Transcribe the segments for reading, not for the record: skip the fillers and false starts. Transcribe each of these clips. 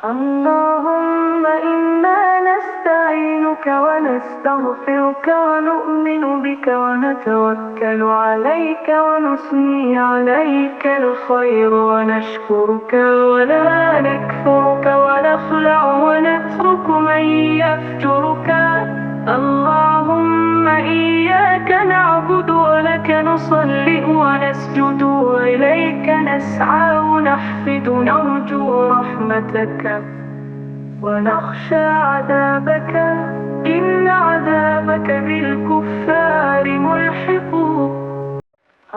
اللهم إنا نستعينك ونستغفرك ونؤمن بك ونتوكل عليك ونثني عليك الخير ونشكرك ولا نكفرك ونخلع ونترك من يفجرك. اللهم إياك نعبد ولك نصلي ونسجد وإليك نسعى ونحفد نرجو رحمتك ونخشى عذابك إن عذابك بالكفار ملحق.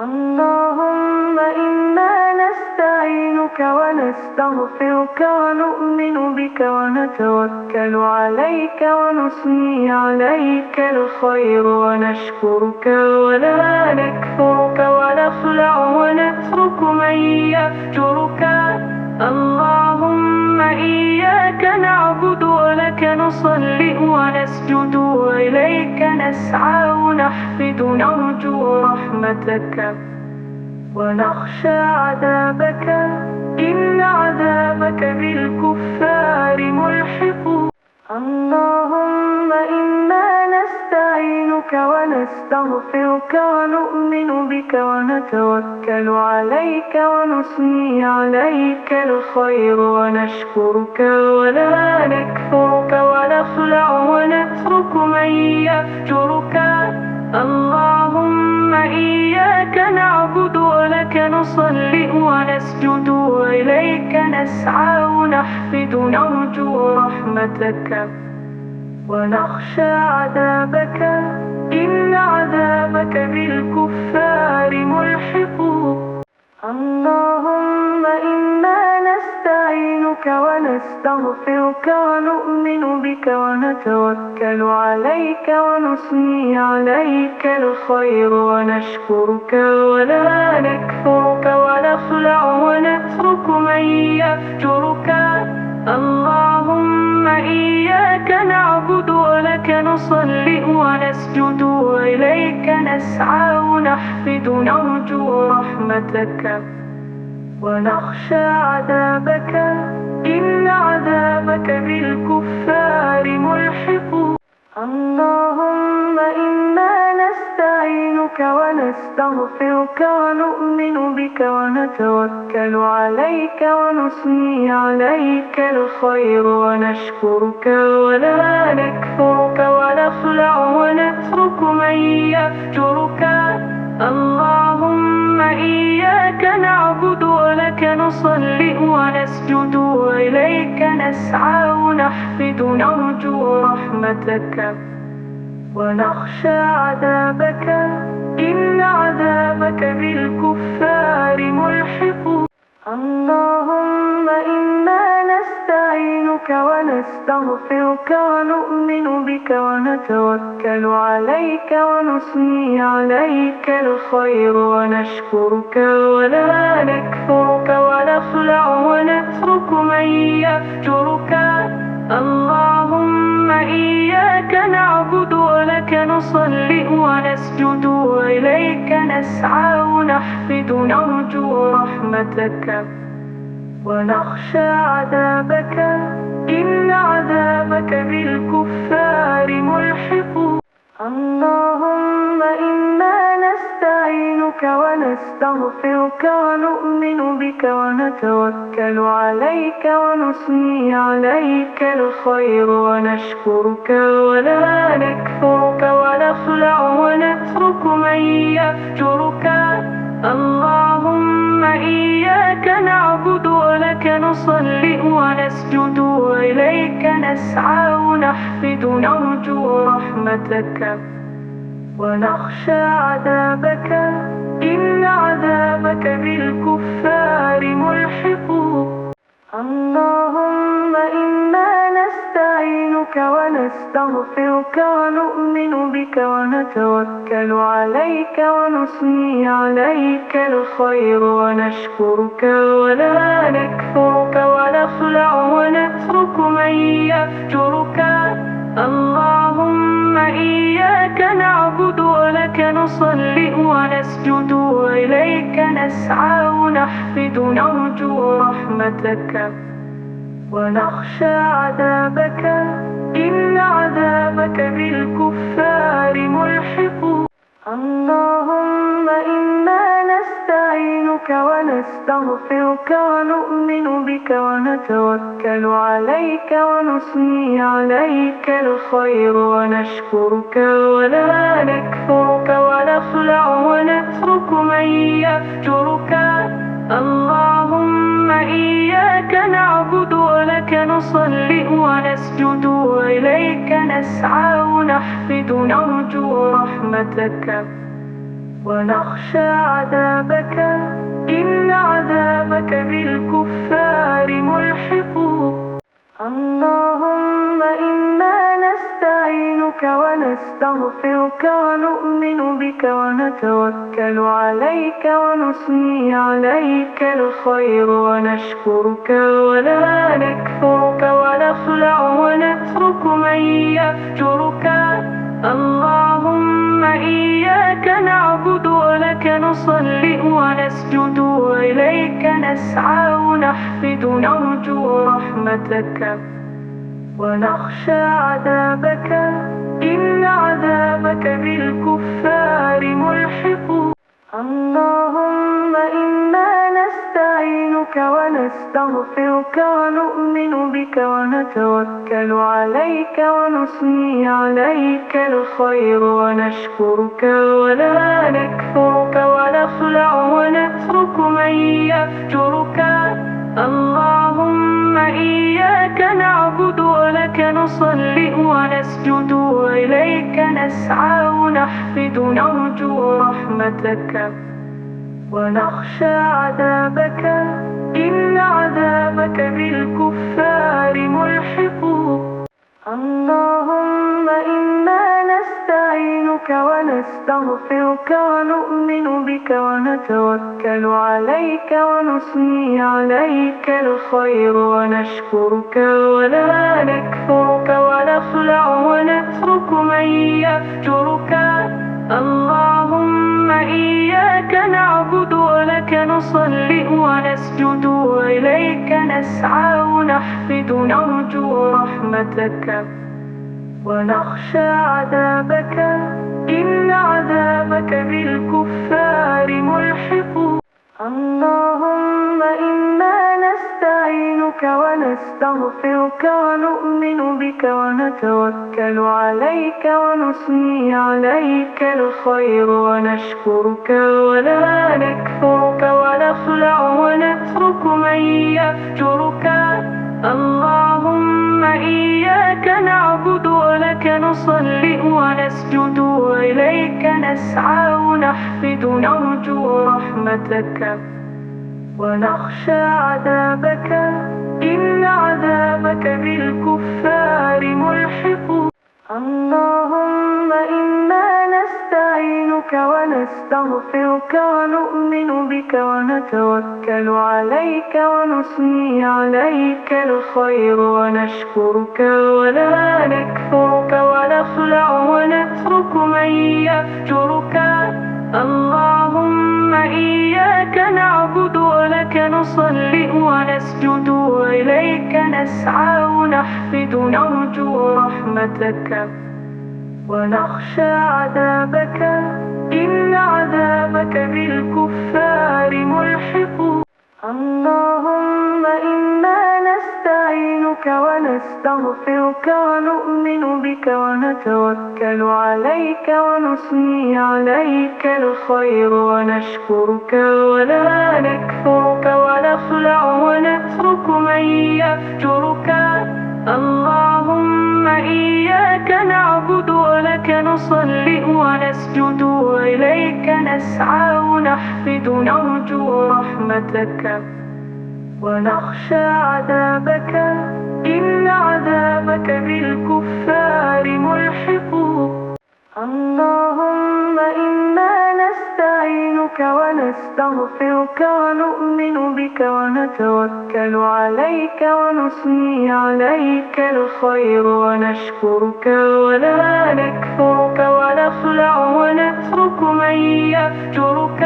اللهم إنا نستعينك ونستغفرك ونؤمن بك ونتوكل عليك ونثني عليك الخير ونشكرك ولا نكفرك ونخلع ونترك من يفجرك. اللهم إياك نعبد ولك نصلي ونسجد وإليك نسعى ونحفد نرجو رحمتك ونخشى عذابك إن عذابك بالكفار ملحق. اللهم إنا نستعينك ونستغفرك ونؤمن بك ونتوكل عليك ونثني عليك الخير ونشكرك ولا نكفرك ونخلع ونترك من يفجرك. اللهم إياك نعبد ولك نصلي ونسجد وإليك نسعى ونحفد نرجو رحمتك ونخشى عذابك إن عذابك بالكفار ملحق. اللهم إنا نستعينك ونستغفرك ونؤمن بك ونتوكل عليك ونثني عليك الخير ونشكرك ولا نكفرك ونخلع ونترك من يفجرك. اللهم إياك نعبد ولك نصلي ونسجد وإليك نسعى ونحفد نرجو رحمتك ونخشى عذابك إن عذابك بالكفار ملحق. اللهم إنا نستعينك ونستغفرك ونؤمن بك ونتوكل عليك ونثني عليك الخير ونشكرك ولا نكفرك ونخلع ونترك من يفجرك. اللهم إياك نعبد ولك نصلي ونسجد وإليك نسعى ونحفد نرجو رحمتك ونخشى عذابك إن عذابك بالكفار ملحق. اللهم إنا نستعينك ونستغفرك ونؤمن بك ونتوكل عليك ونثني عليك الخير ونشكرك ولا نكفرك ونخلع ونترك من يفجرك. اللهم إياك نعبد ولك نصلي ونسجد وإليك نسعى ونحفد نرجو رحمتك ونخشى عذابك إن عذابك بالكفار ملحق. اللهم إنا نستعينك ونستغفرك ونؤمن بك ونتوكل عليك ونثني عليك الخير ونشكرك ولا نكفرك ونخلع ونترك من يفجرك. اللهم إياك نعبد ولك نصلي ونسجد وإليك نسعى ونحفد نرجو رحمتك ونخشى عذابك إن عذابك بالكفار ملحق. اللهم إنا نستعينك ونستغفرك ونؤمن بك ونتوكل عليك ونثني عليك الخير ونشكرك ولا نكفرك ونخلع ونترك من يفجرك. اللهم إياك نعبد ولك نصلي ونسجد وإليك نسعى ونحفد نرجو رحمتك ونخشى عذابك، إن عذابك بالكفار ملحق. اللهم إنا نستعينك ونستغفرك ونؤمن بك ونتوكل عليك ونثني عليك الخير ونشكرك ولا نكفرك ونخلع ونترك من يفجرك. اللهم إياك نعبد ولك نصلي ونسجد وإليك نسعى ونحفد نرجو رحمتك ونخشى عذابك، إن عذابك بالكفار ملحق. اللهم إنا نستعينك ونستغفرك ونؤمن بك ونتوكل عليك ونثني عليك الخير ونشكرك ولا نكفرك ونخلع ونترك من يفجرك. اللهم إياك نعبد ولك نصلي ونسجد وإليك نسعى ونحفد نرجو رحمتك ونخشى عذابك، إن عذابك بالكفار ملحق. اللهم إنا نستعينك ونستغفرك ونؤمن بك ونتوكل عليك ونثني عليك الخير ونشكرك ولا نكفرك ونخلع ونترك من يفجرك. اللهم إياك نعبد ولك نصلي ونسجد وإليك نسعى ونحفد نرجو رحمتك ونخشى عذابك، إن عذابك بالكفار ملحق. اللهم إنا نستعينك ونستغفرك ونؤمن بك ونتوكل عليك ونثني عليك الخير ونشكرك ولا نكفرك ونخلع ونترك من يفجرك. اللهم إياك نعبد ولك نصلي ونسجد وإليك نسعى ونحفد نرجو رحمتك ونخشى عذابك، إن عذابك بالكفار ملحق. اللهم إنا نستعينك ونستغفرك ونؤمن بك ونتوكل عليك ونثني عليك الخير ونشكرك ولا نكفرك ونخلع ونترك من يفجرك. اللهم إياك نعبد ولك نصلي ونسجد وإليك نسعى ونحفد نرجو رحمتك ونخشى عذابك، إن عذابك بالكفار ملحق. اللهم إنا نستعينك ونستغفرك ونؤمن بك ونتوكل عليك ونثني عليك الخير ونشكرك ولا نكفرك ونخلع ونترك من يفجرك. اللهم إياك نعبد ولك نصلي ونسجد وإليك نسعى ونحفد نرجو رحمتك ونخشى عذابك، إن عذابك بالكفار ملحق. اللهم إنا نستعينك ونستغفرك ونؤمن بك ونتوكل عليك ونثني عليك الخير ونشكرك ولا نكفرك ونخلع ونترك من يفجرك. اللهم إياك نعبد ولك نصلي ونسجد وإليك نسعى ونحفد نرجو رحمتك ونخشى عذابك، إن عذابك بالكفار ملحق. اللهم إنا نستعينك ونستغفرك ونؤمن بك ونتوكل عليك ونثني عليك الخير ونشكرك ولا نكفرك ونخلع ونترك من يفجرك.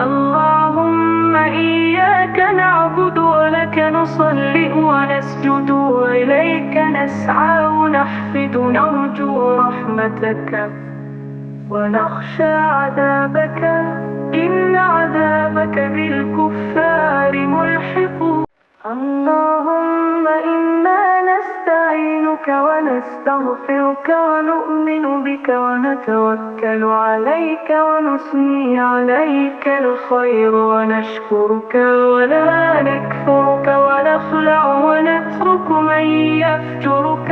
اللهم إياك نعبد ولك نصلي ونسجد وإليك نسعى ونحفد نرجو رحمتك ونخشى عذابك إن عذابك بالكفار ملحق. اللهم إنا نستعينك ونستغفرك ونؤمن بك ونتوكل عليك ونثني عليك الخير ونشكرك ولا نكفرك ونخلع ونترك من يفجرك.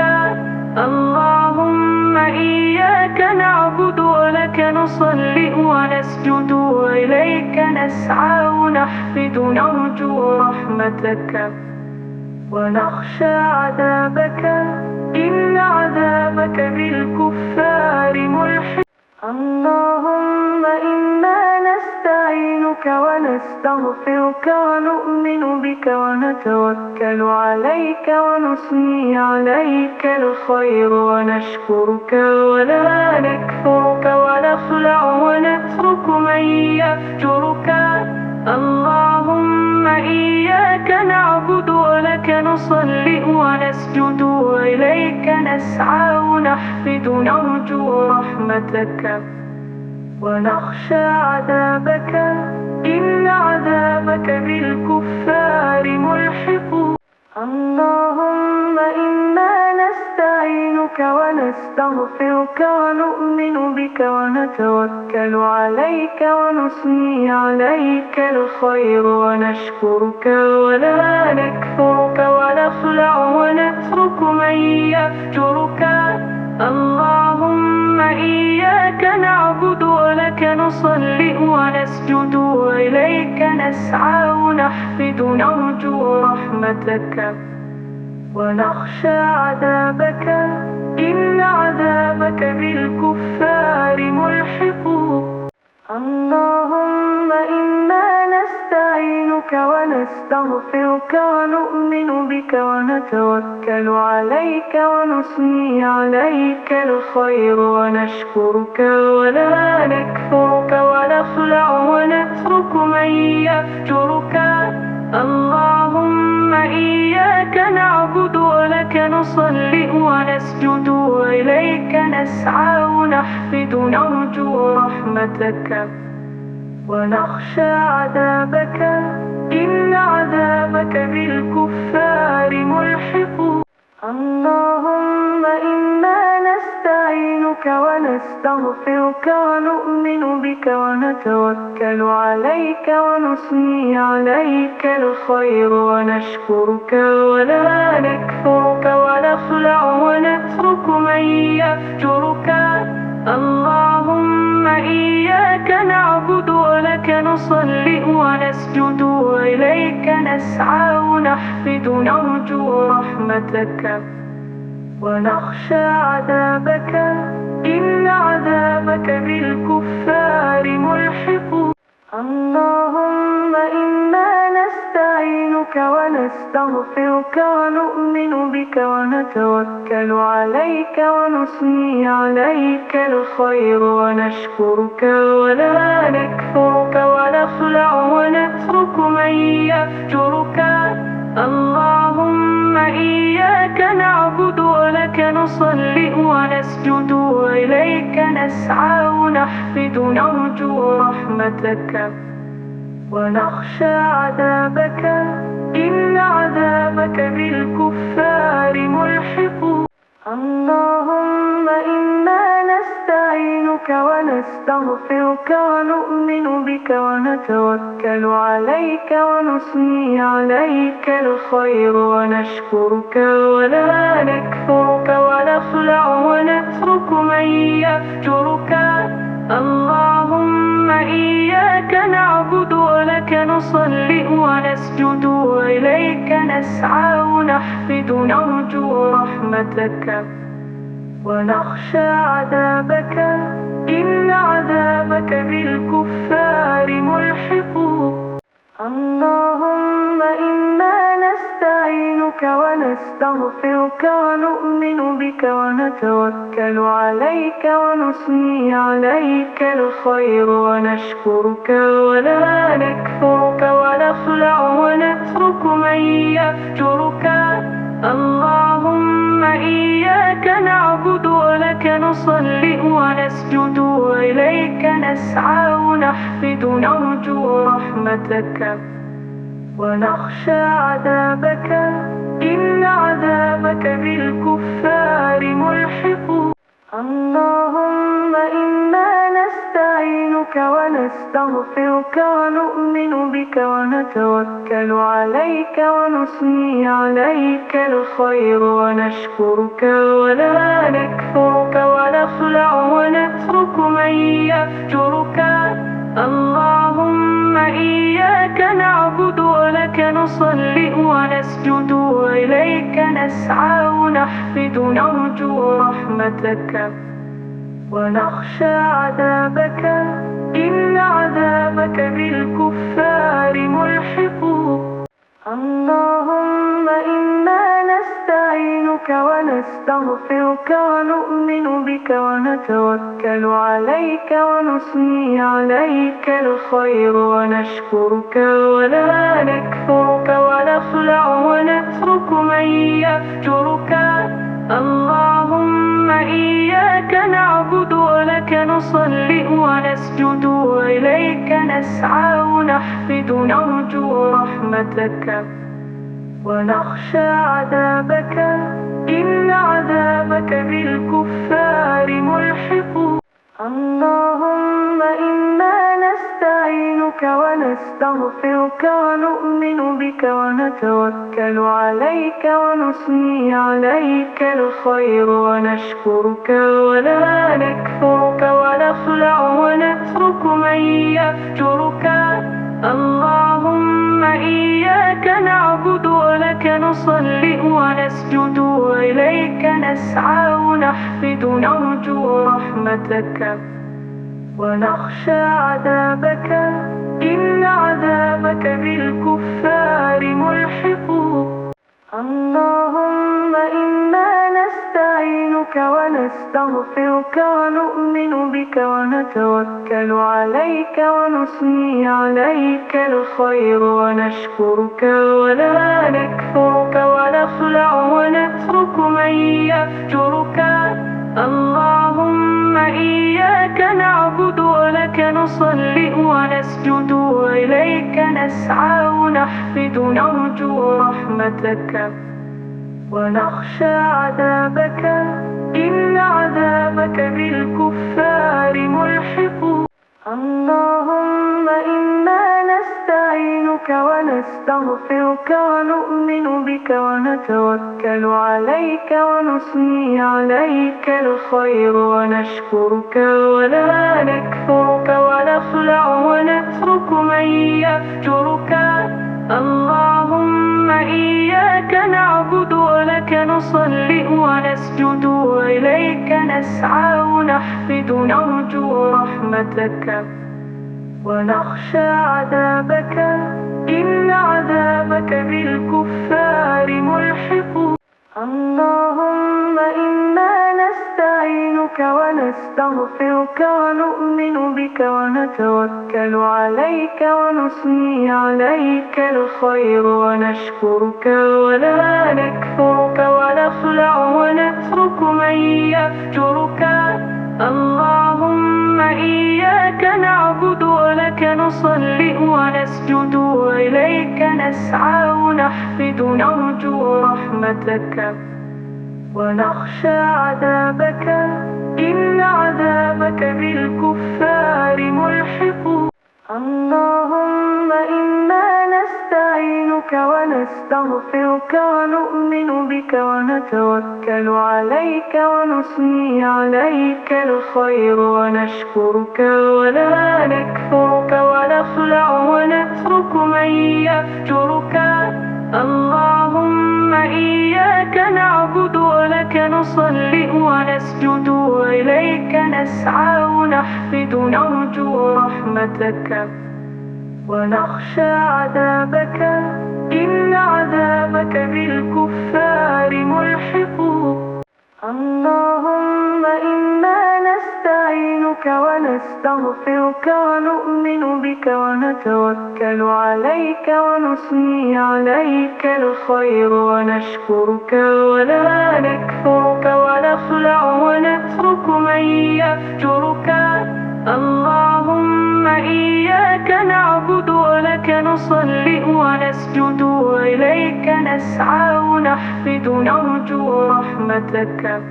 اللهم إياك نعبد ولك نصلي ونسجد وإليك نسعى ونحفد نرجو رحمتك ونخشى عذابك إن عذابك بالكفار ملحق. اللهم إنا نستعينك ونستغفرك ونؤمن بك ونتوكل عليك ونثني عليك الخير ونشكرك ولا نكفرك ونخلع ونترك من يفجرك. اللهم إياك نعبد ولك نصلي ونسجد وإليك نسعى ونحفد نرجو رحمتك ونخشى عذابك إن عذابك بالكفار ملحق. اللهم إنا نستعينك ونستغفرك ونؤمن بك ونتوكل عليك ونثني عليك الخير ونشكرك ولا نكفرك ونخلع ونترك من يفجرك. اللهم إياك نعبد ولك نصلي ونسجد وإليك نسعى ونحفد نرجو رحمتك ونخشى عذابك إن عذابك بالكفار ملحق. اللهم إنا نستعينك ونستغفرك ونؤمن بك ونتوكل عليك ونثني عليك الخير ونشكرك ولا نكفرك ونخلع ونترك من يفجرك. اللهم إياك نعبد ولك نصلي ونسجد وإليك نسعى ونحفد نرجو رحمتك ونخشى عذابك إن عذابك بالكفار ملحق. اللهم إنا نستعينك ونستغفرك ونؤمن بك ونتوكل عليك ونثني عليك الخير ونشكرك ولا نكفرك ونخلع ونترك من يفجرك. اللهم إياك نعبد ولك نصلي ونسجد وإليك نسعى ونحفد نرجو رحمتك ونخشى عذابك إن عذابك بالكفار ملحق. اللهم إنا نستعينك ونستغفرك ونؤمن بك ونتوكل عليك ونثني عليك الخير ونشكرك ولا نكفرك ونخلع ونترك من يفجرك. اللهم إياك نعبد ولك نصلي ونسجد وإليك نسعى ونحفد نرجو رحمتك ونخشى عذابك إن عذابك بالكفار ملحق. اللهم إنا نستعينك ونستغفرك ونؤمن بك ونتوكل عليك ونثني عليك الخير ونشكرك ولا نكفرك ونخلع ونترك من يفجرك. اللهم إياك نعبد ولك نصلي ونسجد وإليك نسعى ونحفد نرجو رحمتك ونخشى عذابك إن عذابك بالكفار ملحق. اللهم إنا نستعينك نستعينك ونستغفرك ونؤمن بك ونتوكل عليك ونثني عليك الخير ونشكرك ولا نكفرك ونخلع ونترك من يفجرك. اللهم إياك نعبد ولك نصلي ونسجد وإليك نسعى ونحفد نرجو رحمتك ونخشى عذابك إن عذابك بالكفار ملحق. اللهم إنا نستعينك ونستغفرك ونؤمن بك ونتوكل عليك ونثني عليك الخير ونشكرك ولا نكفرك ونخلع ونترك من يفجرك. اللهم إياك نعبد ولك نصلي ونسجد وإليك نسعى ونحفد نرجو رحمتك ونخشى عذابك إن عذابك بالكفار ملحق. اللهم إنا نستعينك ونستغفرك ونؤمن بك ونتوكل عليك ونثني عليك الخير ونشكرك ولا نكفرك ونخلع ونترك من يفجرك. اللهم إياك نعبد ولك نصلي ونسجد وإليك نسعى ونحفد نرجو رحمتك ونخشى عذابك إن عذابك بالكفار ملحق. اللهم إنا نستعينك ونستغفرك ونؤمن بك ونتوكل عليك ونثني عليك الخير ونشكرك ولا نكفرك ونخلع ونترك من يفجرك. اللهم إياك نعبد ولك نصلي ونسجد وإليك نسعى ونحفد نرجو رحمتك ونخشى عذابك إن عذابك بالكفار ملحق. اللهم إنا نستعينك ونستغفرك ونؤمن بك ونتوكل عليك ونثني عليك الخير ونشكرك ولا نكفرك ونخلع ونترك من يفجرك. اللهم إياك نعبد ولك نصلي ونسجد وإليك نسعى ونحفد نرجو رحمتك ونخشى عذابك إن عذابك بالكفار ملحق. اللهم إنا نستعينك ونستغفرك ونؤمن بك ونتوكل عليك ونثني عليك الخير ونشكرك ولا نكفرك ونخلع ونترك من يفجرك. اللهم إياك نعبد ولك نصلي ونسجد وإليك نسعى ونحفد نرجو رحمتك ونخشى عذابك إن عذابك بالكفار ملحق. اللهم إنا نستعينك ونستغفرك ونؤمن بك ونتوكل عليك ونثني عليك الخير ونشكرك ولا نكفرك ونخلع ونترك من يفجرك. اللهم إياك نعبد ولك نصلي ونسجد وإليك نسعى ونحفد نرجو رحمتك ونخشى عذابك إن عذابك بالكفار ملحق. اللهم إنا نستعينك ونستغفرك ونؤمن بك ونتوكل عليك ونثني عليك الخير ونشكرك ولا نكفرك ونخلع ونترك من يفجرك. اللهم إياك نعبد ولك نصلي ونسجد وإليك نسعى ونحفد نرجو رحمتك ونخشى عذابك إن عذابك بالكفار ملحق. اللهم إنا نستعينك ونستغفرك ونؤمن بك ونتوكل عليك ونثني عليك الخير ونشكرك ولا نكفرك ونخلع ونترك من يفجرك. اللهم إياك نعبد ولك نصلي ونسجد وإليك نسعى ونحفد نرجو رحمتك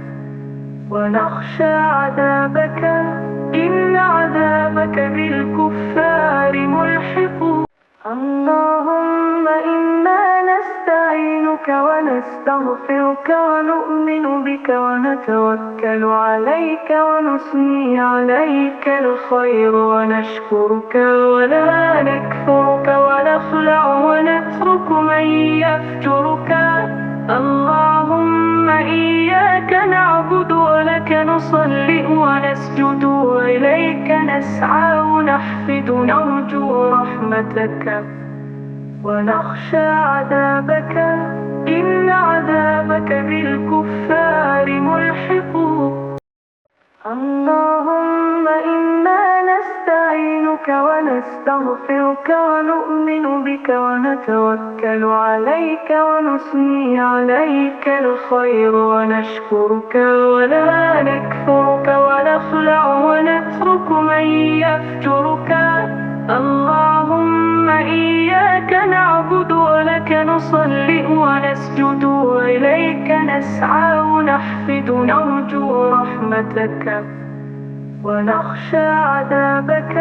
ونخشى عذابك إن عذابك بالكفار ملحق. اللهم إنا نستعينك ونستغفرك ونؤمن بك ونتوكل عليك ونثني عليك الخير ونشكرك ولا نكفرك ونخلع ونترك من يفجرك. اللهم إياك نعبد ولك نصلي ونسجد وإليك نسعى ونحفد نرجو رحمتك ونخشى عذابك إن عذابك بالكفار ملحق. اللهم إنا نستعينك ونستغفرك ونؤمن بك ونتوكل عليك ونثني عليك الخير ونشكرك ولا نكفرك ونخلع ونترك من يفجرك. اللهم إياك نعبد ولك نصلي ونسجد وإليك نسعى ونحفد نرجو رحمتك ونخشى عذابك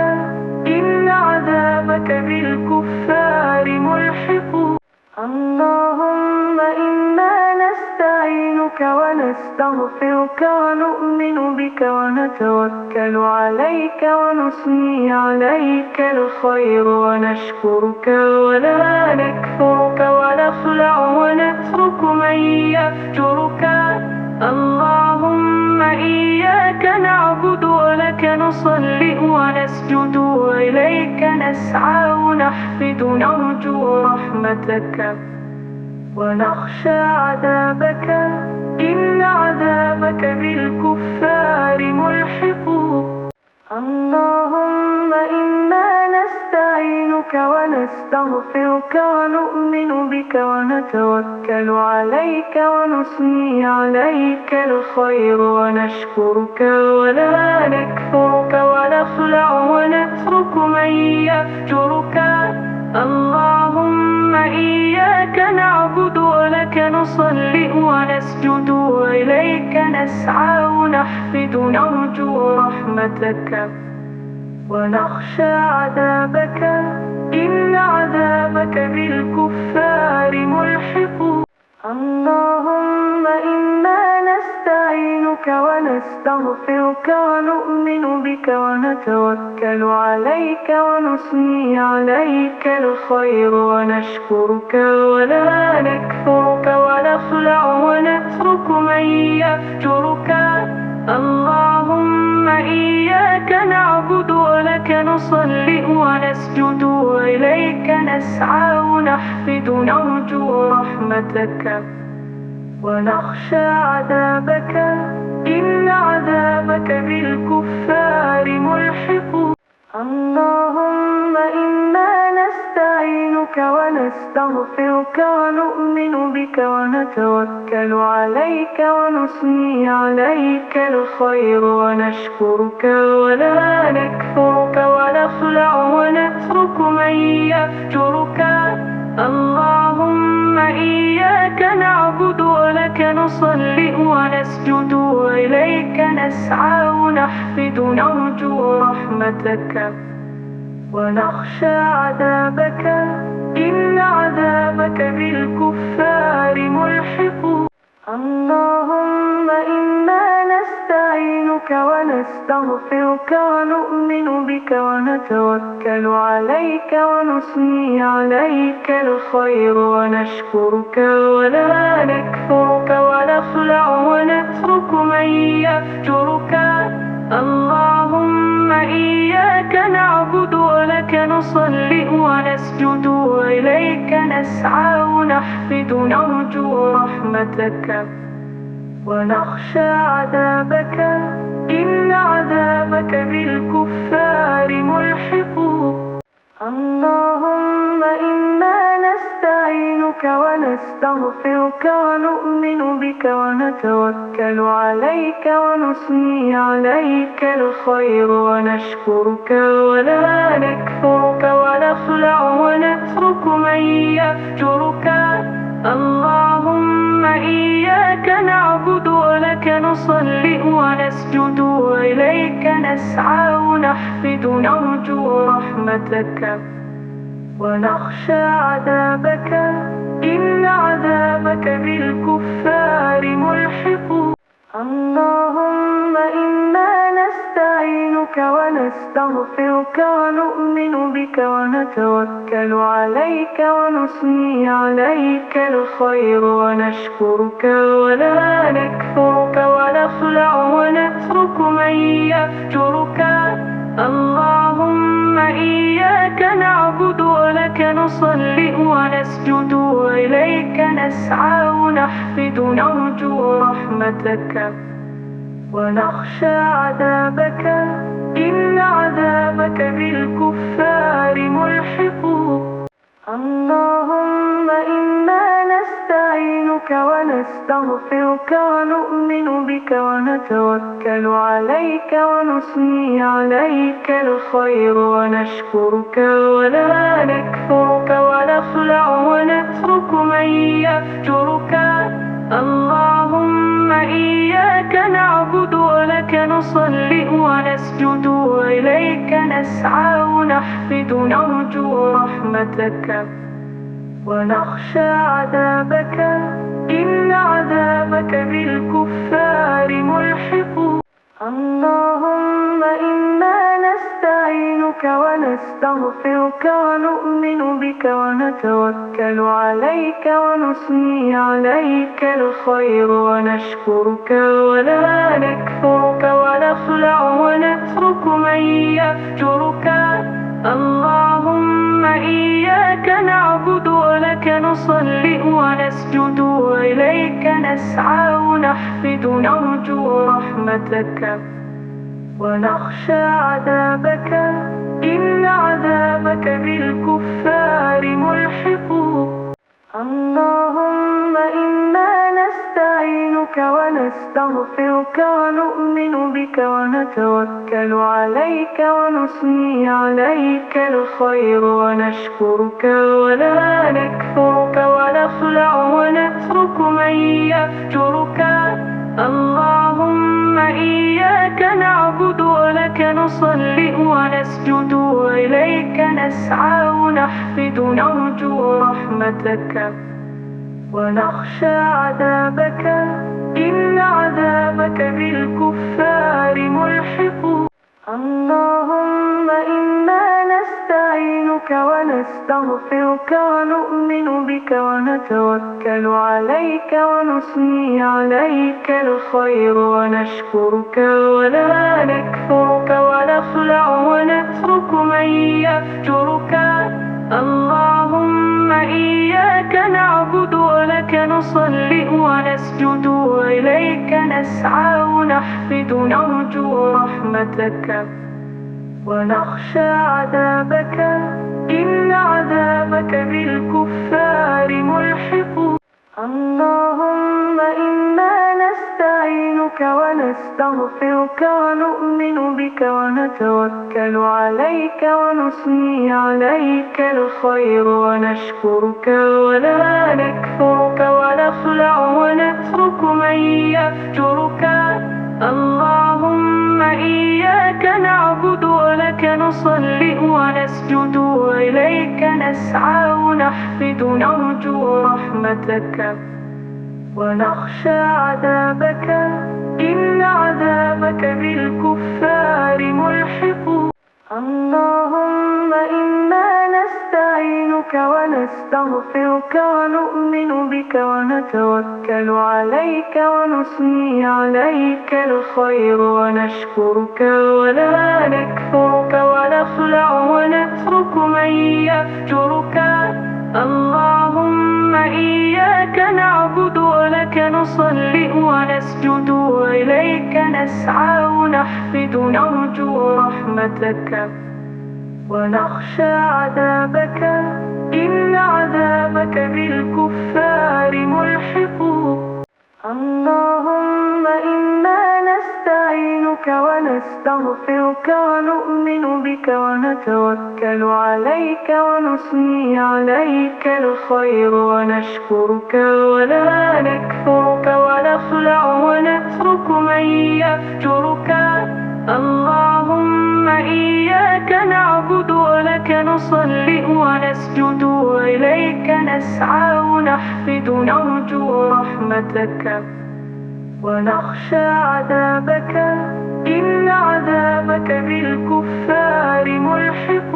إن عذابك بالكفار ملحق. اللهم إنا نستعينك ونستغفرك ونؤمن بك ونتوكل عليك ونثني عليك الخير ونشكرك ولا نكفرك ونخلع ونترك من يفجرك. اللهم إياك نعبد ولك نصلي ونسجد وإليك نسعى ونحفد نرجو رحمتك ونخشى عذابك إن عذابك بالكفار ملحق. اللهم إنا نستعينك ونستغفرك ونؤمن بك ونتوكل عليك ونثني عليك الخير ونشكرك ولا نكفرك ونخلع ونترك من يفجرك. اللهم إياك نعبد ولك نصلي ونسجد وإليك نسعى ونحفد نرجو رحمتك ونخشى عذابك إن عذابك بالكفار ملحق. اللهم إنا نستعينك ونستغفرك ونؤمن بك ونتوكل عليك ونثني عليك الخير ونشكرك ولا نكفرك ونخلع ونترك من يفجرك. اللهم إياك نعبد ولك نصلي ونسجد وإليك نسعى ونحفد نرجو رحمتك ونخشى عذابك إن عذابك بالكفار ملحق. اللهم إنا نستعينك ونستغفرك ونؤمن بك ونتوكل عليك ونثني عليك الخير ونشكرك ولا نكفرك ونخلع ونترك من يفجرك. اللهم إياك نعبد ولك نصلي ونسجد وإليك نسعى ونحفد نرجو رحمتك ونخشى عذابك إن عذابك بالكفار ملحق. اللهم إنا نستعينك ونستغفرك ونؤمن بك ونتوكل عليك ونثني عليك الخير ونشكرك ولا نكفرك ونخلع ونترك من يفجرك. اللهم إياك نعبد ولك نصلي ونسجد وإليك نسعى ونحفد نرجو رحمتك ونخشى عذابك إن عذابك بالكفار ملحق. اللهم إنا نستعينك ونستغفرك ونؤمن بك ونتوكل عليك ونثني عليك الخير ونشكرك ولا نكفرك ونخلع ونترك من يفجرك. اللهم إياك نعبد ولك نصلي ونسجد وإليك نسعى ونحفد نرجو رحمتك ونخشى عذابك إن عذابك بالكفار ملحق. اللهم إنا نستعينك ونستغفرك ونؤمن بك ونتوكل عليك ونثني عليك الخير ونشكرك ولا نكفرك ونخلع ونترك من يفجرك. اللهم إياك نعبد ولك نصلي ونسجد وإليك نسعى ونحفد نرجو رحمتك ونخشى عذابك إن عذابك بالكفار ملحق. اللهم إنا نستعينك ونستغفرك ونؤمن بك ونتوكل عليك ونثني عليك الخير ونشكرك ولا نكفرك ونخلع ونترك من يفجرك. اللهم إياك نعبد ولك نصلي ونسجد وإليك نسعى ونحفد نرجو رحمتك ونخشى عذابك إن عذابك بالكفار ملحق. اللهم إنا نستعينك ونستغفرك ونؤمن بك ونتوكل عليك ونثني عليك الخير ونشكرك ولا نكفرك ونخلع ونترك من يفجرك. اللهم إياك نعبد ولك نصلي ونسجد وإليك نسعى ونحفد نرجو رحمتك ونخشى عذابك إن عذابك بالكفار ملحق. اللهم إنا نستعينك ونستغفرك ونؤمن بك ونتوكل عليك ونثني عليك الخير ونشكرك ولا نكفرك ونخلع ونترك من يفجرك. اللهم إياك نعبد ولك نصلي ونسجد وإليك نسعى ونحفد نرجو رحمتك ونخشى عذابك إن عذابك بالكفار ملحق. اللهم إنا نستعينك ونستغفرك ونؤمن بك ونتوكل عليك ونثني عليك الخير ونشكرك ولا نكفرك ونخلع ونترك من يفجرك. اللهم إياك نعبد ولك نصلي ونسجد وإليك نسعى ونحفد نرجو رحمتك ونخشى عذابك إن عذابك بالكفار ملحق. اللهم إنا نستعينك ونستغفرك ونؤمن بك ونتوكل عليك ونثني عليك الخير ونشكرك ولا نكفرك ونخلع ونترك من يفجرك. اللهم إياك نعبد ولك نصلي ونسجد وإليك نسعى ونحفد نرجو رحمتك ونخشى عذابك إن عذابك بالكفار ملحق. اللهم إنا نستعينك ونستغفرك ونؤمن بك ونتوكل عليك ونثني عليك الخير ونشكرك ولا نكفرك ونخلع ونترك من يفجرك. اللهم إياك نعبد ولك نصلي ونسجد وإليك نسعى ونحفد نرجو رحمتك ونخشى عذابك إن عذابك بالكفار ملحق. اللهم إنا نستعينك ونستغفرك ونؤمن بك ونتوكل عليك ونثني عليك الخير ونشكرك ولا نكفرك ونخلع ونترك من يفجرك. اللهم إياك نعبد ولك نصلي ونسجد وإليك نسعى ونحفد نرجو رحمتك ونخشى عذابك إن عذابك بالكفار ملحق.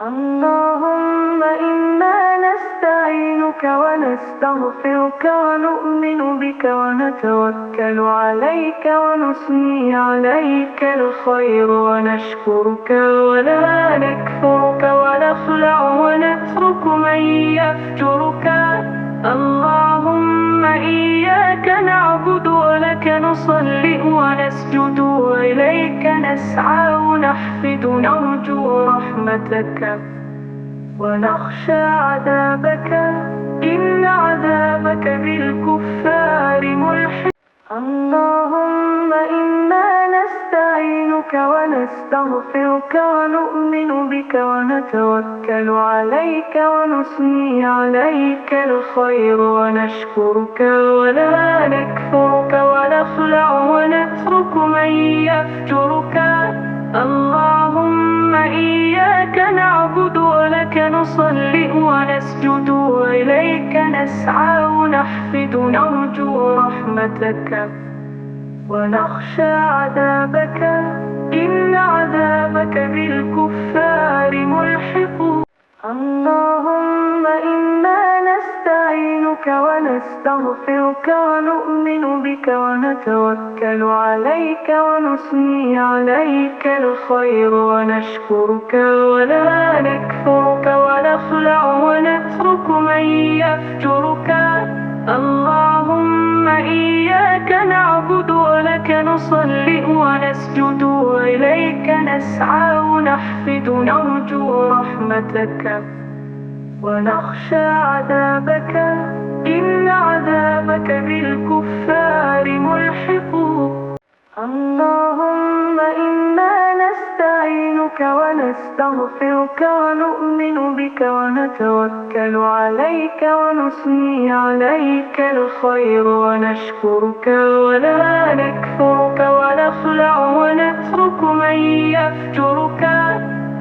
اللهم إنا نستعينك ونستغفرك ونؤمن بك ونتوكل عليك ونثني عليك الخير ونشكرك ولا نكفرك ونخلع ونترك من يفجرك. اللهم إياك نعبد ولك نصلي ونسجد وإليك نسعى ونحفد نرجو رحمتك ونخشى عذابك إن عذابك بالكفار ملحق. اللهم إنا نستعينك ونستغفرك ونؤمن بك ونتوكل عليك ونثني عليك الخير ونشكرك ولا نكفرك ونخلع ونترك من يفجرك. اللهم إياك نعبد ولك نصلي ونسجد وإليك نسعى ونحفد نرجو رحمتك ونخشى عذابك إن عذابك بالكفار ملحق. اللهم إنا نستعينك ونستغفرك ونؤمن بك ونتوكل عليك ونثني عليك الخير ونشكرك ولا نكفرك ونخلع ونترك من يفجرك. اللهم إياك نعبد ولك نصلي ونسجد وإليك نسعى ونحفد نرجو رحمتك ونخشى عذابك إن عذابك بالكفار ملحق. اللهم إنا نستعينك ونستغفرك ونؤمن بك ونتوكل عليك ونثني عليك الخير ونشكرك ولا نكفرك ونخلع ونترك من يفجرك.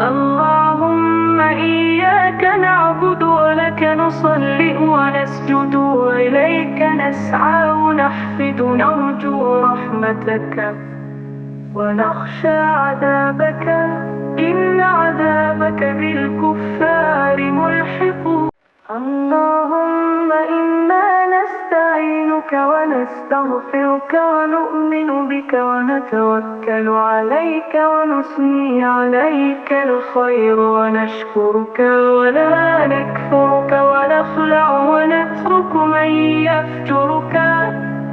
اللهم إياك نعبد ولك نصلي ونسجد وإليك نسعى ونحفد نرجو رحمتك ونخشى عذابك إن عذابك بالكفار ملحق. اللهم إنا نستعينك ونستغفرك ونؤمن بك ونتوكل عليك ونثني عليك الخير ونشكرك ولا نكفرك ونخلع ونترك من يفجرك.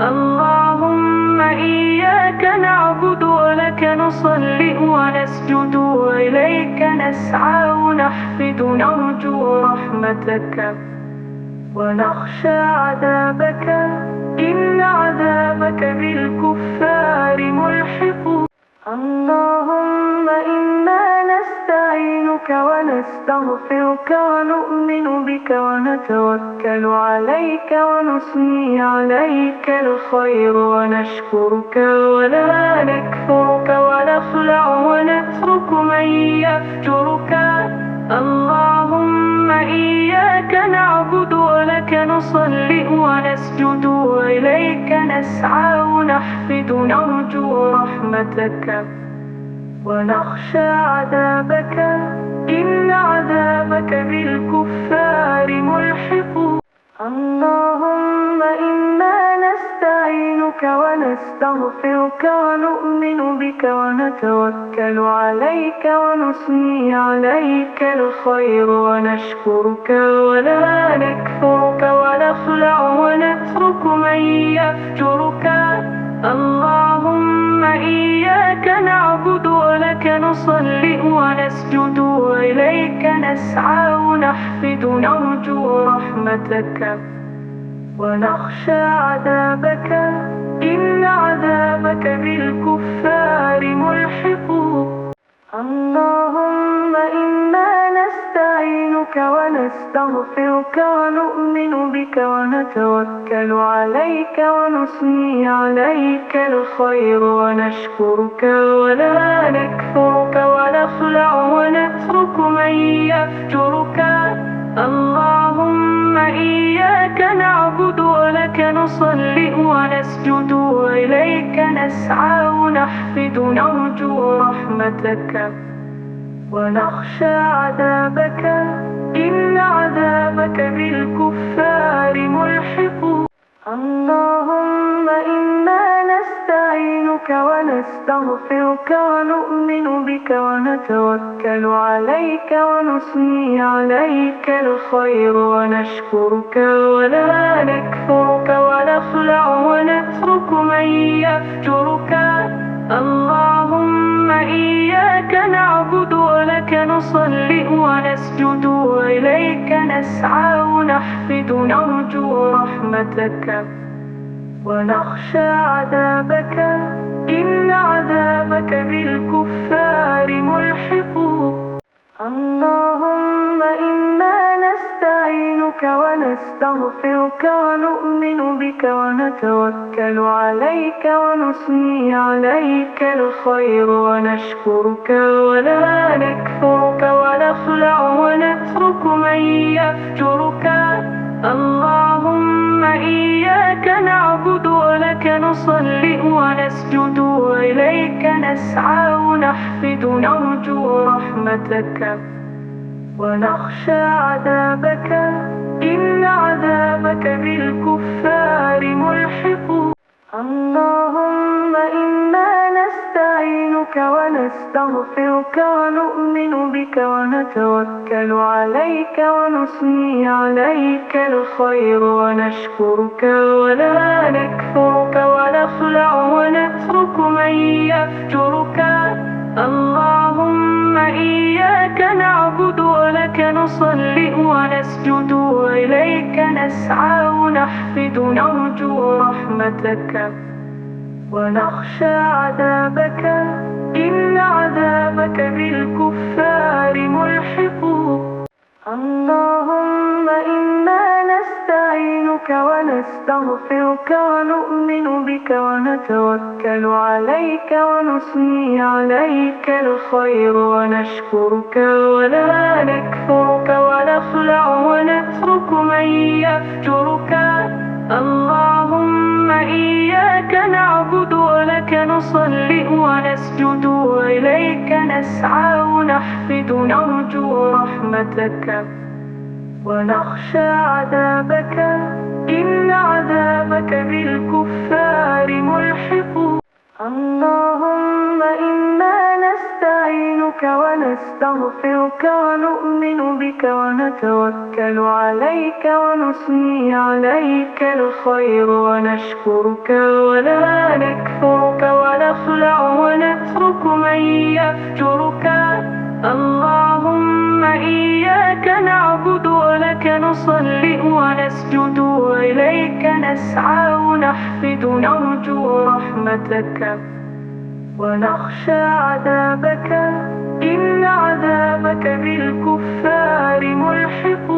اللهم إياك نعبد ولك نصلي ونسجد وإليك نسعى ونحفد نرجو رحمتك ونخشى عذابك إن عذابك بالكفار ملحق. اللهم إنا نستعينك ونستغفرك ونؤمن بك ونتوكل عليك ونثني عليك الخير ونشكرك ولا نكفرك ونخلع ونترك من يفجرك. اللهم إياك نعبد ولك نصلي ونسجد وإليك نسعى ونحفد نرجو رحمتك ونخشى عذابك إن عذابك بالكفار ملحق. اللهم إنا نستعينك ونستغفرك ونؤمن بك ونتوكل عليك ونثني عليك الخير ونشكرك ولا نكفرك ونخلع ونترك من يفجرك. اللهم إياك نعبد ولك نصلي ونسجد وإليك نسعى ونحفد نرجو رحمتك ونخشى عذابك. إن عذابك بالكفار ملحق. اللهم إنا نستعينك ونستغفرك ونؤمن بك ونتوكل عليك ونثني عليك الخير ونشكرك ولا نكفرك ونخلع ونترك من يفجرك. اللهم إياك نعبد ولك نصلي ونسجد وإليك نسعى ونحفد نرجو رحمتك ونخشى عذابك. إن عذابك بالكفار ملحق. اللهم إنا نستعينك ونستغفرك ونؤمن بك ونتوكل عليك ونثني عليك الخير ونشكرك ولا نكفرك ونخلع ونترك من يفجرك. اللهم إياك نعبد ولك نصلي ونسجد وإليك نسعى ونحفد نرجو رحمتك ونخشى عذابك. إن عذابك بالكفار ملحق. اللهم إنا نستعينك ونستغفرك ونؤمن بك ونتوكل عليك ونثني عليك الخير ونشكرك ولا نكفرك ونخلع ونترك من يفجرك. اللهم إياك نعبد ولك نصلي ونسجد وإليك نسعى ونحفد نرجو رحمتك ونخشى عذابك. إن عذابك بالكفار ملحق. اللهم إنا نستعينك ونستغفرك ونؤمن بك ونتوكل عليك ونثني عليك الخير ونشكرك ولا نكفرك ونخلع ونترك من يفجرك. اللهم إياك نعبد ولك نصلي ونسجد وإليك نسعى ونحفد نرجو رحمتك ونخشى عذابك. إن عذابك بالكفار ملحق. اللهم إنا نستعينك ونستغفرك ونؤمن بك ونتوكل عليك ونثني عليك الخير ونشكرك ولا نكفرك ونخلع ونترك من يفجرك. اللهم إياك نعبد ولك نصلي ونسجد وإليك نسعى ونحفد نرجو رحمتك ونخشى عذابك. إن عذابك بالكفار ملحق. اللهم إنا نستعينك ونستغفرك ونؤمن بك ونتوكل عليك ونثني عليك الخير ونشكرك ولا نكفرك ونخلع ونترك من يفجرك. اللهم إياك نعبد ولك نصلي ونسجد وإليك نسعى ونحفد نرجو رحمتك ونخشى عذابك. إن عذابك بالكفار ملحق.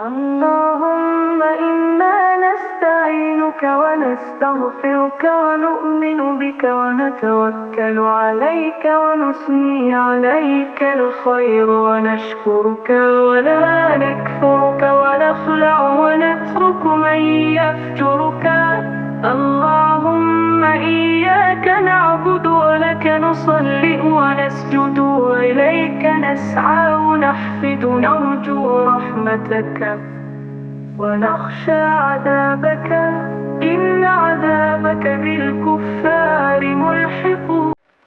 اللهم إنا نستعينك ونستغفرك ونؤمن بك ونتوكل عليك ونثني عليك الخير ونشكرك ولا نكفرك ونخلع ونترك من يفجرك. اللهم إياك نعبد ولك إياك نصلي ونسجد وإليك نسعى ونحفد نرجو رحمتك ونخشى عذابك إن عذابك بالكفار ملحق.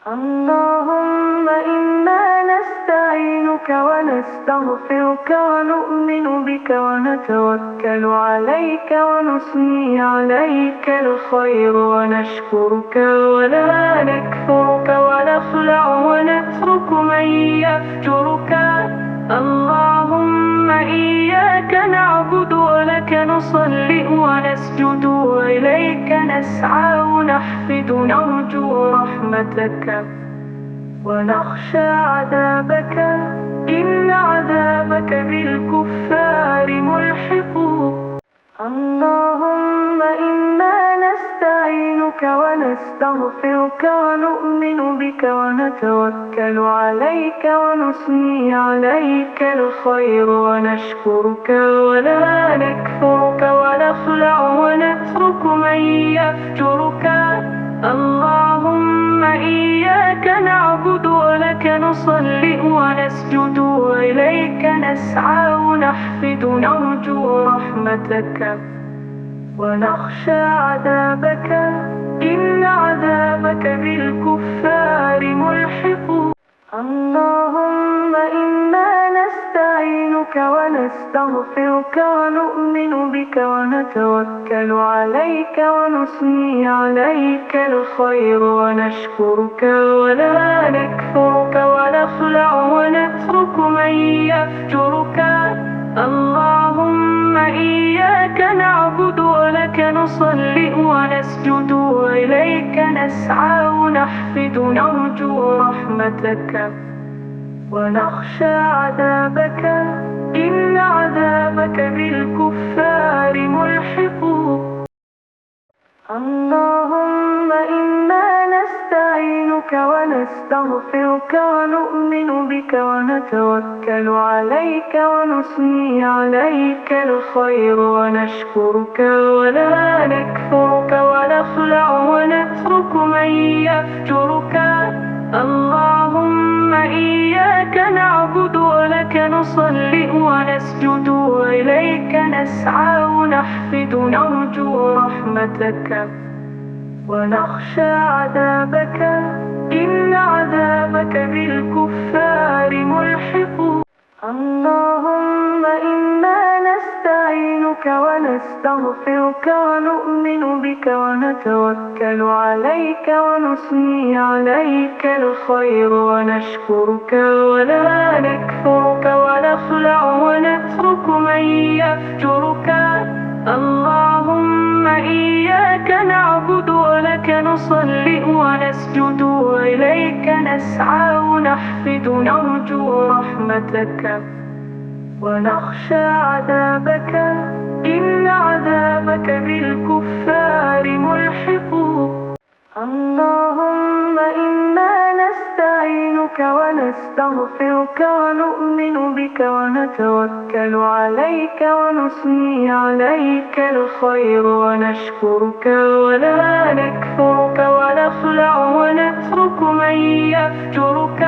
اللهم إنا نستعينك ونستغفرك ونؤمن بك ونتوكل عليك ونثني عليك الخير ونشكرك ولا نكفرك ونخلع ونترك من يفجرك. اللهم إياك نعبد ولك نصلي ونسجد وإليك نسعى ونحفد نرجو رحمتك ونخشى عذابك إن عذابك بالكفار ملحق. اللهم إنا نستعينك ونستغفرك ونؤمن بك ونتوكل عليك ونثني عليك الخير ونشكرك ولا نكفرك ونخلع ونترك من يفجرك. اللهم إياك نعبد ولك نصلي ونسجد وإليك نسعى ونحفد نرجو رحمتك ونخشى عذابك إن عذابك بالكفار ملحق. اللهم إنا نستعينك ونستغفرك ونؤمن بك ونتوكل عليك ونثني عليك الخير ونشكرك ولا نكفرك ونخلع ونترك من يفجرك. اللهم إياك نعبد ولك نصلي ونسجد وإليك نسعى ونحفد نرجو رحمتك ونخشى عذابك إن عذابك بالكفار ملحق. اللهم إنا نستعينك ونستغفرك ونؤمن بك ونتوكل عليك ونثني عليك الخير ونشكرك ولا نكفرك ونخلع ونترك من يفجرك. اللهم إياك نعبد ولك نصلي ونسجد وإليك نسعى ونحفد نرجو رحمتك ونخشى عذابك إن عذابك بالكفار ملحق. اللهم إنا نستعينك ونستغفرك ونؤمن بك ونتوكل عليك ونثني عليك الخير ونشكرك ولا نكفرك ونخلع ونترك من يفجرك. اللهم إياك نعبد ولك نصلي ونسجد وإليك نسعى ونحفد نرجو رحمتك ونخشى عذابك إن عذابك بالكفار ملحق. اللهم إنا نستعينك ونستغفرك ونؤمن بك ونتوكل عليك ونثني عليك الخير ونشكرك ولا نكفرك ونخلع ونترك من يفجرك.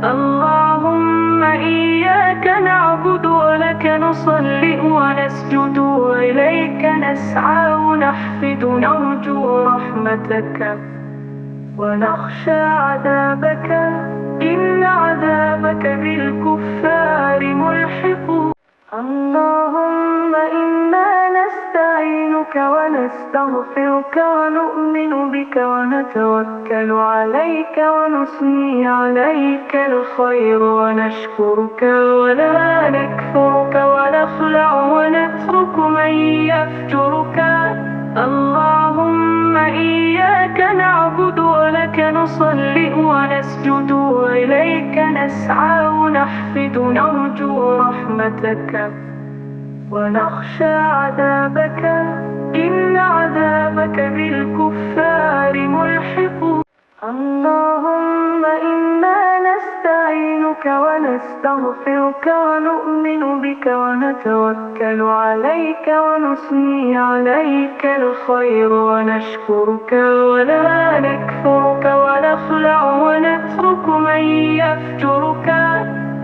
اللهم إياك نعبد ولك نصلي ونسجد وإليك نسعى ونحفد نرجو رحمتك ونخشى عذابك إن عذابك بالكفار ملحق. اللهم إنا نستعينك ونستغفرك ونؤمن بك ونتوكل عليك ونثني عليك الخير ونشكرك ولا نكفرك ونخلع ونترك من يفجرك. اللهم إياك نعبد ولك نصلي ونسجد وإليك نسعى ونحفد نرجو رحمتك ونخشى عذابك إن عذابك بالكفار ملحق. اللهم إنا نستعينك ونستغفرك ونؤمن بك ونتوكل ونتوكل عليك ونثني عليك الخير ونشكرك ولا نكفرك ونخلع ونترك من يفجرك.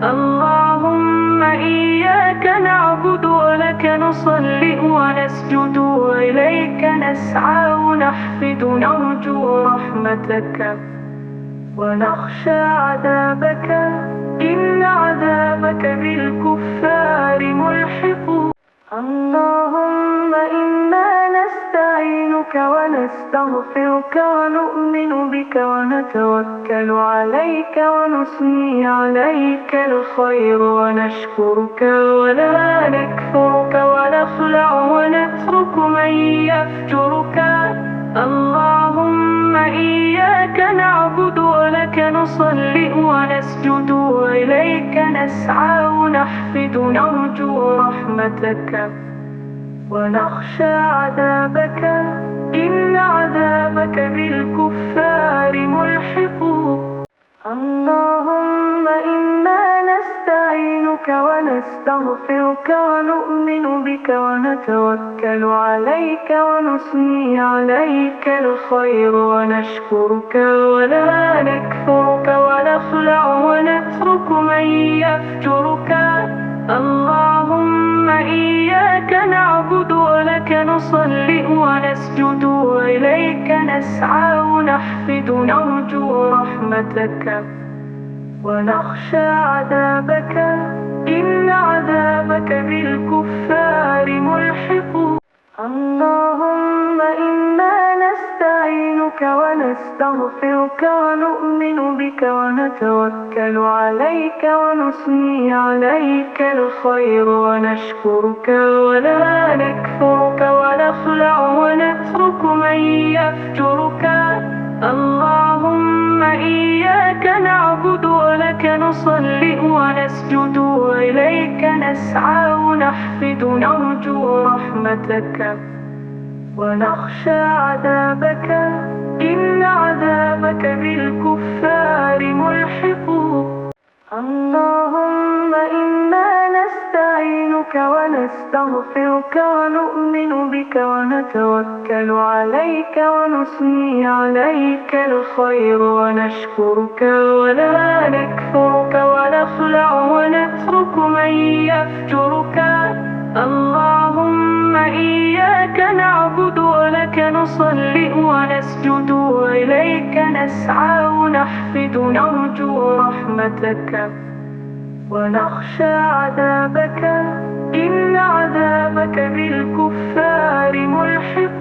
اللهم إياك نعبد ولك نصلي ونسجد وإليك نسعى ونحفد نرجو رحمتك ونخشى عذابك إن عذابك بالكفار ملحق. اللهم إنا نستعينك ونستغفرك ونؤمن بك ونتوكل عليك ونثني عليك الخير ونشكرك ولا نكفرك ونخلع ونترك من يفجرك. اللهم إياك نعبد ولك نصلي ونسجد وإليك نسعى ونحفد نرجو رحمتك ونخشى عذابك إن عذابك بالكفار ملحق. اللهم إنا نستعينك ونستغفرك ونؤمن بك ونتوكل عليك ونثني عليك الخير ونشكرك ولا نكفرك ونخلع ونترك من يفجرك. اللهم إياك نعبد ولك نصلي ونسجد وإليك نسعى ونحفد نرجو رحمتك ونخشى عذابك إن عذابك بالكفار ملحق. اللهم إنا نستعينك ونستغفرك ونؤمن بك ونتوكل عليك ونثني عليك الخير ونشكرك ولا نكفرك ونخلع ونترك من يفجرك. اللهم إياك نعبد ولك نصلي ونسجد وإليك نسعى ونحفد نرجو رحمتك ونخشى عذابك إن عذابك بالكفار ملحق. اللهم إنا نستعينك ونستغفرك ونؤمن بك ونتوكل عليك ونثني عليك الخير ونشكرك ولا نكفرك ونخلع ونترك من يفجرك. اللهم إياك نعبد ولك نصلي ونسجد وإليك نسعى ونحفد نرجو رحمتك ونخشى عذابك إن عذابك بالكفار ملحق.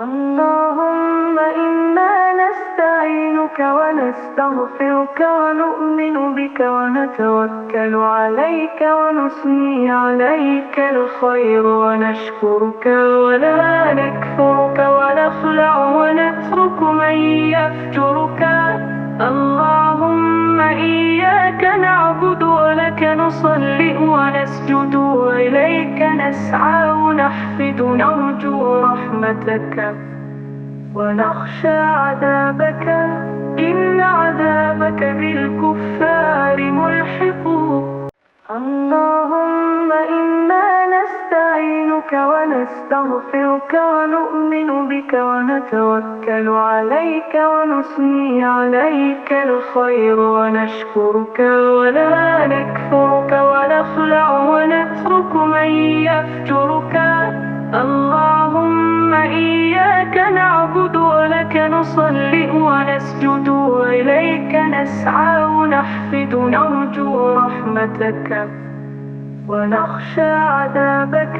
اللهم إنا نستعينك ونستغفرك ونؤمن بك ونتوكل عليك ونثني عليك الخير ونشكرك ولا نكفرك ونخلع ونترك من يفجرك. اللهم إياك نعبد ولك نصلي ونسجد وإليك نسعى ونحفد نرجو رحمتك ونخشى عذابك إن عذابك بالكفار ملحق. اللهم إنا نستعينك ونستغفرك ونؤمن بك ونتوكل عليك ونثني عليك الخير ونشكرك ولا نكفرك ونخلع ونترك من يفجرك. اللهم إياك نعبد ولك نصلي ونسجد وإليك نسعى ونحفد نرجو رحمتك ونخشى عذابك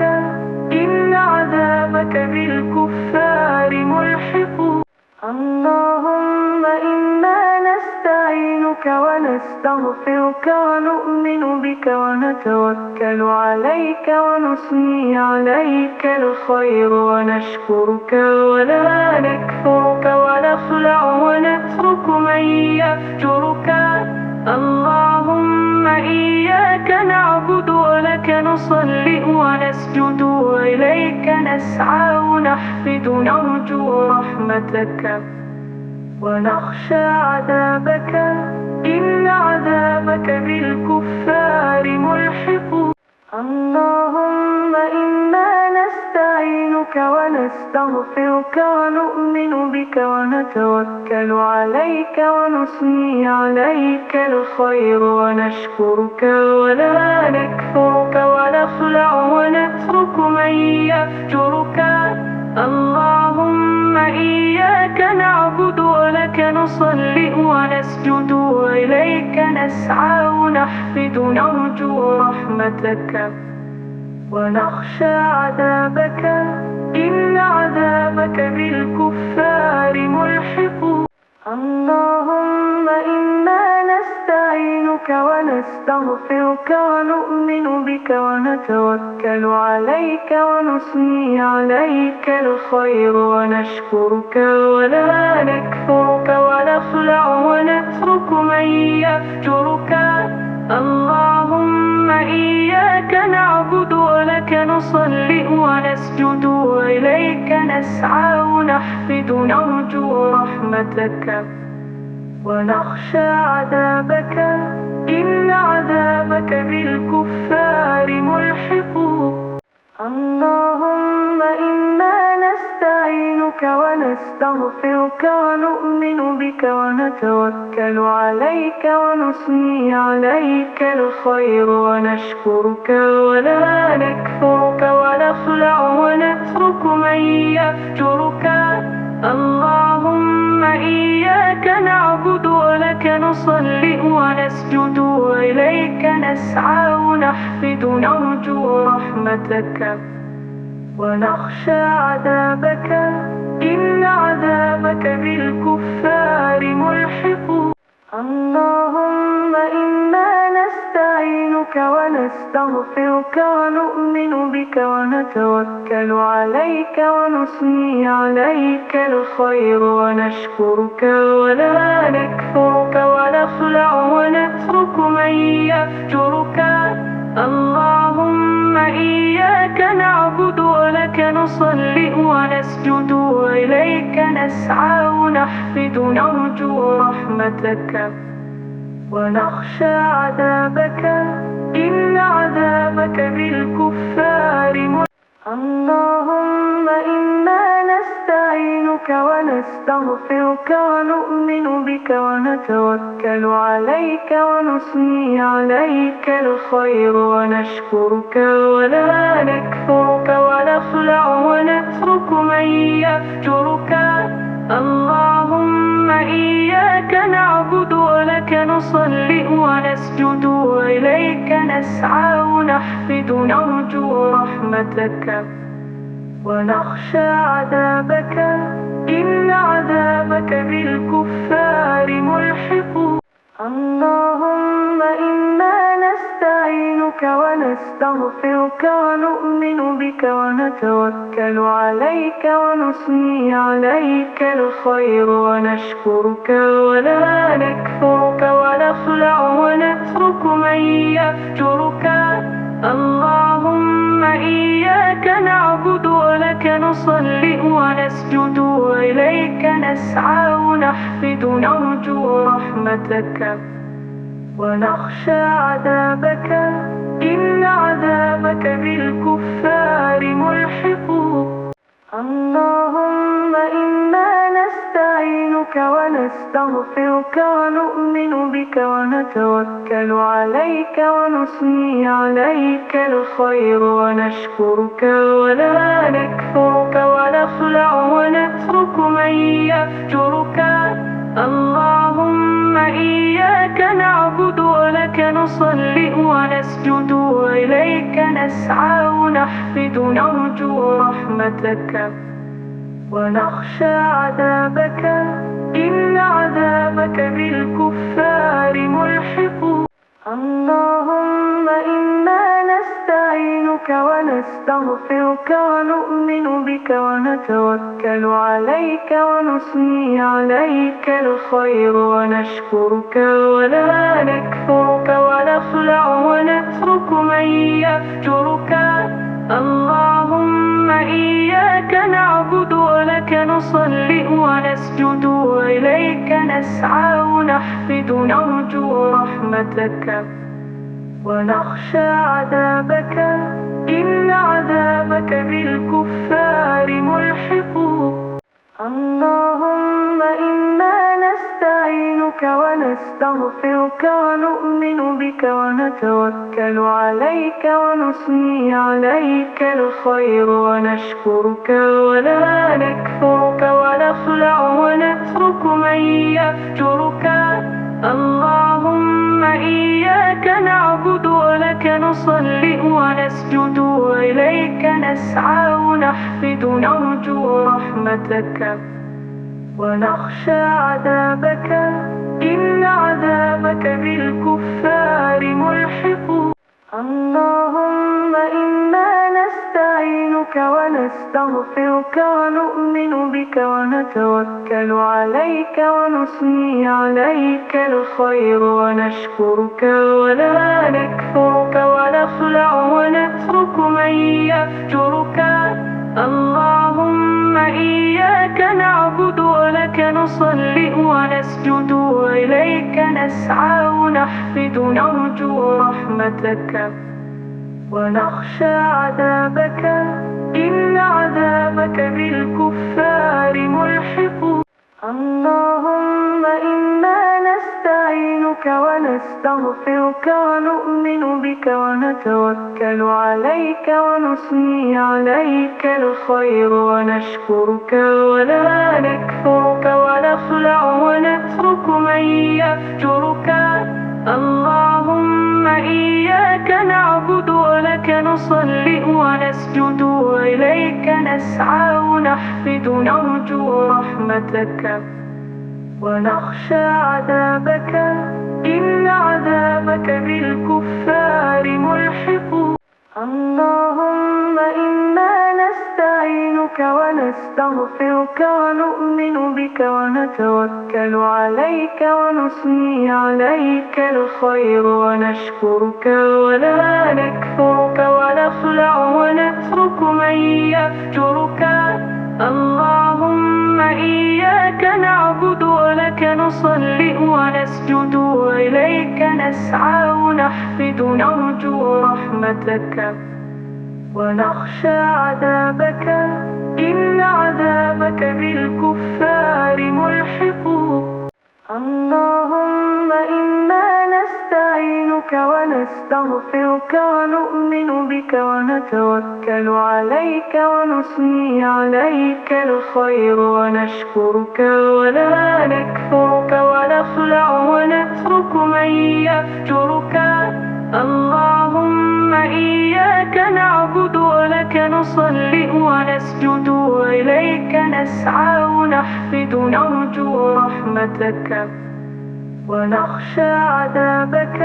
إن عذابك بالكفار ملحق. اللهم إنا نستعينك ونستغفرك ونؤمن بك ونتوكل عليك ونثني عليك الخير ونشكرك ولا نكفرك ونخلع ونترك من يفجرك. اللهم إياك نعبد ولك نصلي ونسجد وإليك نسعى ونحفد نرجو رحمتك ونخشى عذابك إن عذابك بالكفار ملحق. اللهم إنا نستعينك ونستغفرك ونؤمن بك ونتوكل عليك ونثني عليك الخير ونشكرك ولا نكفرك ونخلع ونترك من يفجرك. اللهم إياك نعبد ولك نصلي ونسجد وإليك نسعى ونحفد نرجو رحمتك ونخشى عذابك إن عذابك بالكفار ملحق. اللهم إنا نستعينك ونستغفرك ونؤمن بك ونتوكل عليك ونثني عليك الخير ونشكرك ولا نكفرك ونخلع ونترك من يفجرك. اللهم إياك نعبد ولك نصلي ونسجد وإليك نسعى ونحفد نرجو رحمتك ونخشى عذابك إن عذابك بالكفار ملحق. اللهم إنا نستعينك ونستغفرك ونؤمن بك ونتوكل عليك ونثني عليك الخير ونشكرك ولا نكفرك ونخلع ونترك من يفجرك. اللهم إياك نعبد ولك نصلي ونسجد وإليك نسعى ونحفد نرجو رحمتك ونخشى عذابك إن عذابك بالكفار ملحق. اللهم إنا نستعينك ونستغفرك ونؤمن بك ونتوكل عليك ونثني عليك الخير ونشكرك ولا نكفرك ونخلع ونترك من يفجرك. اللهم إياك نعبد ولك نصلي ونسجد وإليك نسعى ونحفد نرجو رحمتك ونخشى عذابك إن عذابك بالكفار ملحق. اللهم إنا نستعينك ونستغفرك ونؤمن بك ونتوكل عليك ونثني عليك الخير ونشكرك ولا نكفرك ونخلع ونترك من يفجرك. اللهم إياك نعبد ولك نصلي ونسجد وإليك نسعى ونحفد نرجو رحمتك ونخشى عذابك إن عذابك بالكفار ملحق. اللهم إنا نستعينك ونستغفرك ونؤمن بك ونتوكل عليك ونثني عليك الخير ونشكرك ولا نكفرك ونخلع ونترك من يفجرك. اللهم إياك نعبد ولك نصلي ونسجد وإليك نسعى ونحفد نرجو رحمتك ونخشى عذابك إن عذابك بالكفار ملحق. اللهم إنا نستعينك ونستغفرك ونؤمن بك ونتوكل عليك ونثني عليك الخير ونشكرك ولا نكفرك ونخلع ونترك من يفجرك. اللهم إياك نعبد ولك نصلي ونسجد وإليك نسعى ونحفد نرجو رحمتك ونخشى عذابك إن عذابك بالكفار ملحق. اللهم إنا نستعينك ونستغفرك ونؤمن بك ونتوكل عليك ونثني عليك الخير ونشكرك ولا نكفرك ونخلع ونترك من يفجرك. اللهم إياك نعبد ولك نصلي ونسجد وإليك نسعى ونحفد نرجو رحمتك ونخشى عذابك إن عذابك بالكفار ملحق. اللهم إنا نستعينك ونستغفرك ونؤمن بك ونتوكل عليك ونثني عليك الخير ونشكرك ولا نكفرك ونخلع ونترك من يفجرك. اللهم إياك نعبد ولك نصلي ونسجد وإليك نسعى ونحفد نرجو رحمتك ونخشى عذابك إن عذابك بالكفار ملحق. اللهم إنا نستعينك ونستغفرك ونؤمن بك ونتوكل عليك ونثني عليك الخير ونشكرك ولا نكفرك ونخلع ونترك من يفجرك. اللهم إياك نعبد ولك نصلي ونسجد وإليك نسعى ونحفد نرجو رحمتك ونخشى عذابك إن عذابك بالكفار ملحق. اللهم إنا نستعينك ونستغفرك ونؤمن بك ونتوكل عليك ونثني عليك الخير ونشكرك ولا نكفرك ونخلع ونترك من يفجرك. اللهم إياك نعبد ولك نصلي ونسجد وإليك نسعى ونحفد نرجو رحمتك ونخشى عذابك إن عذابك بالكفار ملحق. اللهم إنا نستعينك ونستغفرك ونؤمن بك ونتوكل عليك ونثني عليك الخير ونشكرك ولا نكفرك ونخلع ونترك من يفجرك. اللهم إياك نعبد ولك نصلي ونسجد وإليك نسعى ونحفد نرجو رحمتك ونخشى عذابك إن عذابك بالكفار ملحق. اللهم إنا نستعينك ونستغفرك ونؤمن بك ونتوكل عليك ونثني عليك الخير ونشكرك ولا نكفرك ونخلع ونترك من يفجرك. اللهم إياك نعبد ولك نصلي ونسجد وإليك نسعى ونحفد نرجو رحمتك ونخشى عذابك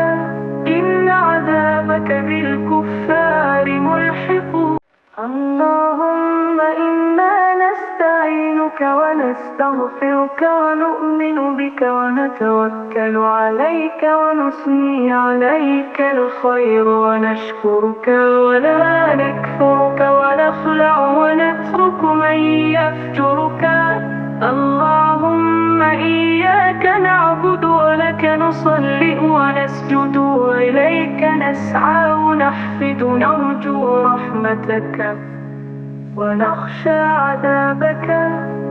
إن عذابك بالكفار ملحق. اللهم إنا نستعينك ونستغفرك ونؤمن بك ونتوكل عليك ونثني عليك الخير ونشكرك ولا نكفرك ونخلع ونترك من يفجرك. اللهم إياك نعبد ولك نصلي ونسجد وإليك نسعى ونحفد نرجو رحمتك ونخشى عذابك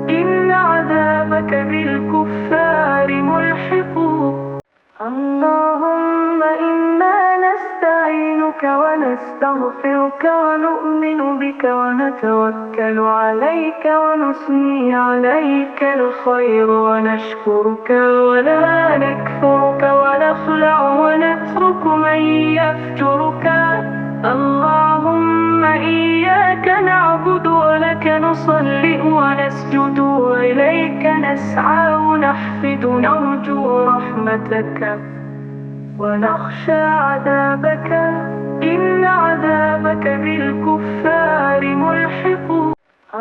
إن عذابك بالكفار ملحق. اللهم إنا نستعينك ونستغفرك ونؤمن بك ونتوكل عليك ونثني عليك الخير ونشكرك ولا نكفرك ونخلع ونترك من يفجرك. اللهم إياك نعبد ولك نصلي ونسجد وإليك نسعى ونحفد نرجو رحمتك ونخشى عذابك إن عذابك بالكفار ملحق.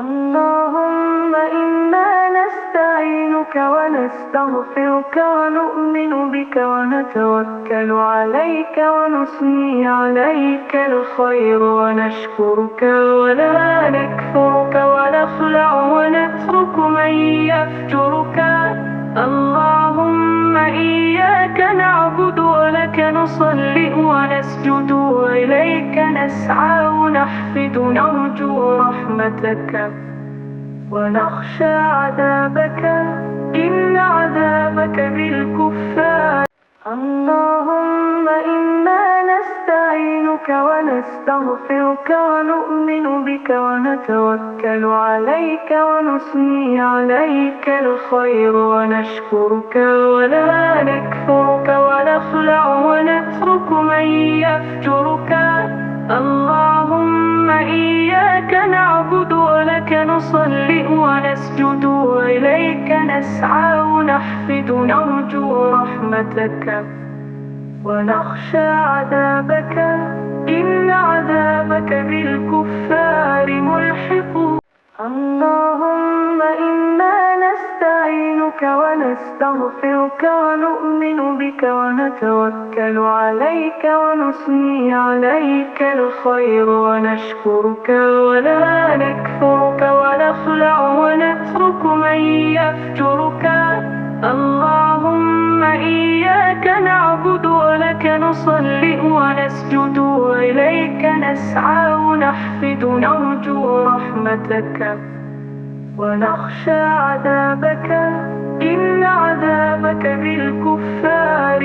اللهم إنا نستعينك ونستغفرك ونؤمن بك ونتوكل عليك ونثني عليك الخير ونشكرك ولا نكفرك ونخلع ونترك من يفجرك. اللهم إياك نعبد ولك نصلي ونسجد وإليك نسعى ونحفد نرجو رحمتك ونخشى عذابك إن عذابك بالكفار. اللهم إنا نستعينك ونستغفرك ونؤمن بك ونتوكل عليك ونثني عليك الخير ونشكرك ولا نكفرك ونخلع ونترك من يفجرك. اللهم إياك نعبد ولك نصلي ونسجد وإليك نسعى ونحفد نرجو رحمتك ونخشى عذابك إن عذابك بالكفار ملحق. اللهم إنا نستعينك ونستغفرك ونؤمن بك ونتوكل عليك ونثني عليك الخير ونشكرك ولا نكفرك ونخلع ونترك من يفجرك. اللهم إياك نعبد ولك نصلي ونسجد وإليك نسعى ونحفد نرجو رحمتك ونخشى عذابك إن عذابك بالكفار